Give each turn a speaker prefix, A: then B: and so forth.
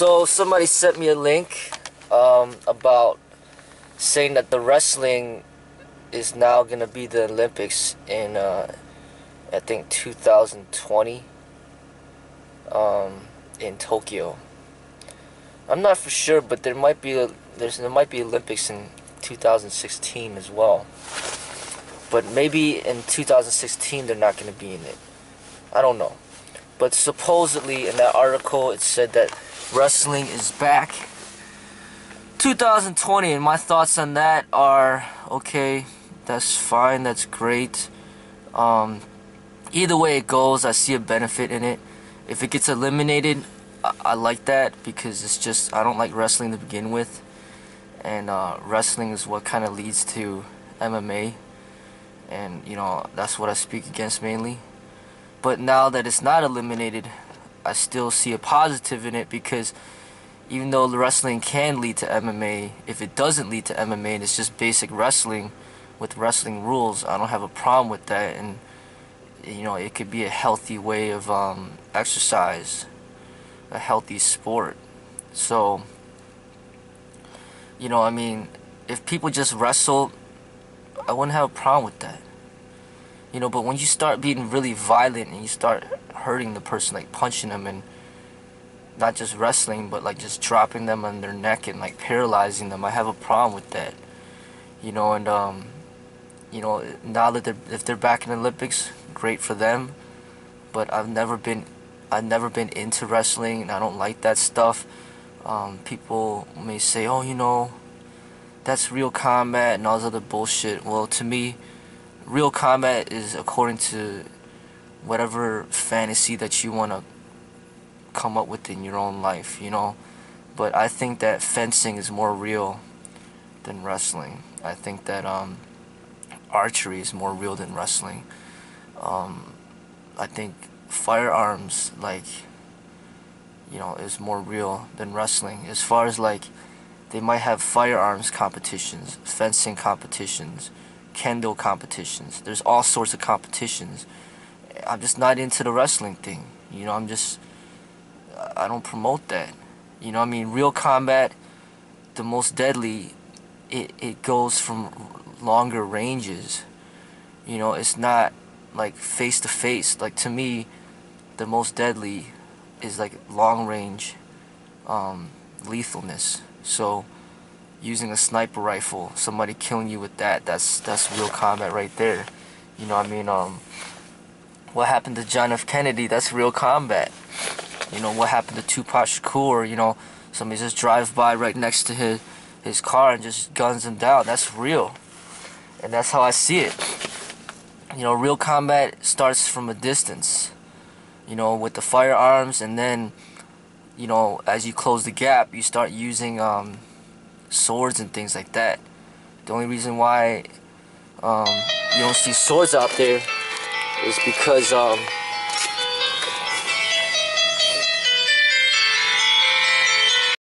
A: So somebody sent me a link about saying that the wrestling is now gonna be the Olympics in I think 2020 in Tokyo. I'm not for sure, but there might be Olympics in 2016 as well. But maybe in 2016 they're not gonna be in it. I don't know. But supposedly in that article it said that wrestling is back 2020, and my thoughts on that are, okay, that's fine, that's great. Either way it goes, I see a benefit in it. If it gets eliminated, I like that, because it's just, I don't like wrestling to begin with, and wrestling is what kind of leads to MMA, and you know, that's what I speak against mainly. But now that it's not eliminated, I still see a positive in it, because even though the wrestling can lead to MMA, if it doesn't lead to MMA and it's just basic wrestling with wrestling rules, I don't have a problem with that. And you know, it could be a healthy way of exercise, a healthy sport. So, you know, I mean, if people just wrestle, I wouldn't have a problem with that. You know, but when you start being really violent and you start hurting the person, like punching them, and not just wrestling, but like just dropping them on their neck and like paralyzing them, I have a problem with that. You know, and you know, now that if they're back in the Olympics, great for them. But I've never been into wrestling, and I don't like that stuff. People may say, oh, you know, that's real combat and all this other bullshit. Well, to me, real combat is according to whatever fantasy that you want to come up with in your own life, you know. But I think that fencing is more real than wrestling. I think that archery is more real than wrestling. I think firearms, like, you know, is more real than wrestling. As far as like, they might have firearms competitions, fencing competitions, kendo competitions. There's all sorts of competitions. I'm just not into the wrestling thing. You know, I don't promote that. You know, I mean, real combat, the most deadly, it goes from longer ranges. You know, it's not like face to face. Like, to me, the most deadly is like long range lethalness. So using a sniper rifle, somebody killing you with that's real combat right there. You know what I mean? What happened to John F. Kennedy, that's real combat. You know, what happened to Tupac Shakur, you know, somebody just drives by right next to his car and just guns him down. That's real. And that's how I see it. You know, real combat starts from a distance, you know, with the firearms, and then, you know, as you close the gap, you start using swords and things like that. The only reason why you don't see swords out there is because